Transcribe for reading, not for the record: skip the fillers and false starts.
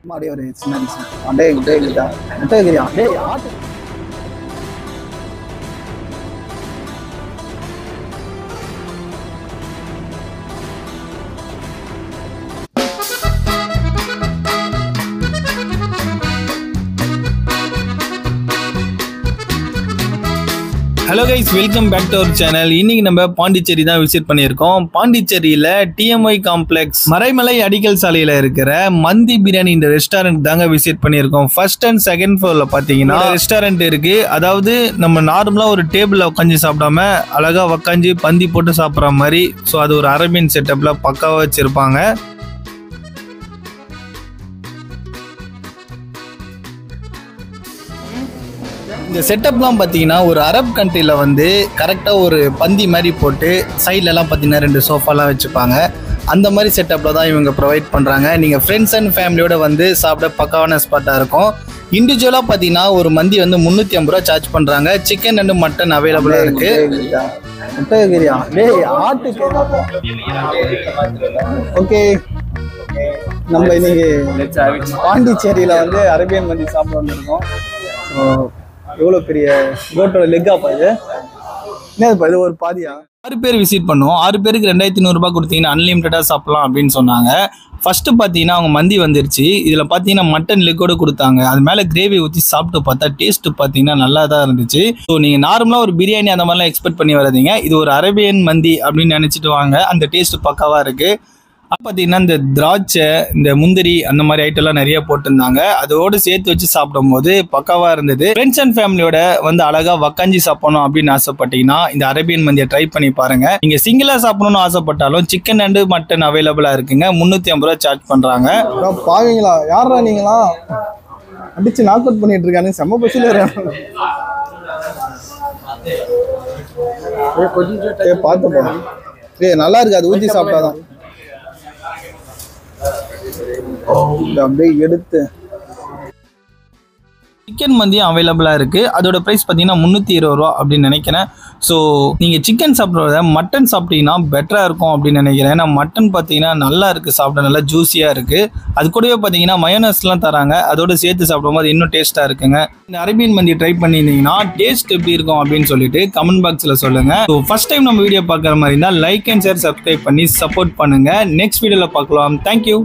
மாடி ஒரு சின்ன அடே டே கிட்ட முட்டை கிரியா டேய் ஆட்டு hello guys, welcome back to our channel. இன்னைக்கு நம்ம பாண்டிச்சேரி தான் விசிட் பண்ணியிருக்கோம். பாண்டிச்சேரியில டிஎம்ஐ காம்ப்ளெக்ஸ் மறைமலை அடிக்கல் சாலையில இருக்கிற மந்தி பிரியாணி இந்த ரெஸ்டாரண்ட் தாங்க விசிட் பண்ணியிருக்கோம். ஃபர்ஸ்ட் அண்ட் செகண்ட் ஃப்ளோர்ல பாத்தீங்கன்னா ரெஸ்டாரண்ட் இருக்கு. அதாவது நம்ம நார்மலா ஒரு டேபிள்ல உட்காந்து சாப்பிடாம அழகா உட்காந்து பந்தி போட்டு சாப்பிட்ற மாதிரி. ஸோ அது ஒரு அரேபியன் செட்டப்ல பக்காவா வச்சிருப்பாங்க. இந்த செட்டப்லாம் பார்த்தீங்கன்னா ஒரு அரப் கண்ட்ரியில் வந்து கரெக்டாக ஒரு பந்தி மாதிரி போட்டு சைட்லலாம் பார்த்தீங்கன்னா 2 சோஃபாலாம் வச்சுப்பாங்க. அந்த மாதிரி செட்டப்பில் தான் இவங்க ப்ரொவைட் பண்ணுறாங்க. நீங்கள் ஃப்ரெண்ட்ஸ் அண்ட் ஃபேமிலியோட வந்து சாப்பிட பக்காவான ஸ்பாட்டாக இருக்கும். இண்டிவிஜுவலாக பார்த்தீங்கன்னா ஒரு மந்தி வந்து 350 ரூபா சார்ஜ் பண்ணுறாங்க. சிக்கன் அண்ட் மட்டன் அவைலபிளாக இருக்குது. முட்டை கிரியா டேய் ஆட்டுக்கு ஓகே. நம்ம இன்னைக்கு பாண்டிச்சேரியில் வந்து அரேபியன் மந்தி சாப்பிட வந்திருக்கோம். ஸோ எவ்வளோ பெரிய கோட்டோட லெக்காப்பா இது? என்னதுப்பா இது, ஒரு பாதியா? 6 பேர் விசிட் பண்ணுவோம். 6 பேருக்கு 2200 ரூபாய் கொடுத்தீங்கன்னா அன்லிமிட்டடாக சாப்பிடலாம் அப்படின்னு சொன்னாங்க. ஃபர்ஸ்ட்டு பார்த்தீங்கன்னா அவங்க மந்தி வந்துருச்சு. இதில் பார்த்தீங்கன்னா மட்டன் லெக்கோடு கொடுத்தாங்க. அது மேலே கிரேவி ஊற்றி சாப்பிட்டு பார்த்தா டேஸ்ட்டு பார்த்தீங்கன்னா நல்லா தான் இருந்துச்சு. ஸோ நீங்கள் நார்மலாக ஒரு பிரியாணி அந்த மாதிரிலாம் எக்ஸ்பெக்ட் பண்ணி வராதீங்க. இது ஒரு அரேபியன் மந்தி அப்படின்னு நினச்சிட்டு வாங்க. அந்த டேஸ்ட்டு பக்காவாக இருக்குது. பார்த்தீங்கன்னா இந்த திராட்சை, இந்த முந்திரி அந்த மாதிரி ஐட்டம்லாம் நிறைய போட்டிருந்தாங்க. அதோடு சேர்த்து வச்சு சாப்பிடும் போது பக்காவாக இருந்தது. ஃப்ரெண்ட்ஸ் அண்ட் ஃபேமிலியோட வந்து அழகா வக்காஞ்சி சாப்பிடணும் அப்படின்னு ஆசைப்பட்டீங்கன்னா இந்த அரேபியன் மந்தியை ட்ரை பண்ணி பாருங்க. நீங்க சிங்கிளா சாப்பிடணும்னு ஆசைப்பட்டாலும் சிக்கன் அண்ட் மட்டன் அவைலபிளா இருக்குங்க. 350 ரூபா சார்ஜ் பண்றாங்க. பாவீங்களா? யாரா நீங்களா? அடிச்சு நாக் அவுட் பண்ணிட்டு இருக்கானு செம்ம பசியில பார்த்து போனோம். நல்லா இருக்கு, அது ஊற்றி சாப்பிட்டாதான். அப்படியே எடுத்து சிக்கன் மந்தியும் அவைலபிளாக இருக்குது. அதோட ப்ரைஸ் பார்த்தீங்கன்னா 320 ரூபா அப்படின்னு நினைக்கிறேன். ஸோ நீங்கள் சிக்கன் சாப்பிட்றத மட்டன் சாப்பிட்டீங்கன்னா பெட்டராக இருக்கும் அப்படின்னு நினைக்கிறேன். ஏன்னா மட்டன் பார்த்தீங்கன்னா நல்லா இருக்குது, சாப்பிட நல்லா ஜூஸியாக இருக்குது. அது கூடவே பார்த்தீங்கன்னா மயோனஸ்லாம் தராங்க. அதோட சேர்த்து சாப்பிடும்போது இன்னும் டேஸ்ட்டாக இருக்குங்க. இந்த அரேபியன் மந்தி ட்ரை பண்ணியிருந்தீங்கன்னா டேஸ்ட் எப்படி இருக்கும் அப்படின்னு சொல்லிட்டு கமெண்ட் பாக்ஸில் சொல்லுங்கள். ஸோ ஃபர்ஸ்ட் டைம் நம்ம வீடியோ பார்க்குற மாதிரி இருந்தால் லைக் அண்ட் ஷேர் சப்ஸ்கிரைப் பண்ணி சப்போர்ட் பண்ணுங்கள். நெக்ஸ்ட் வீடியோவில் பார்க்கலாம். தேங்க்யூ.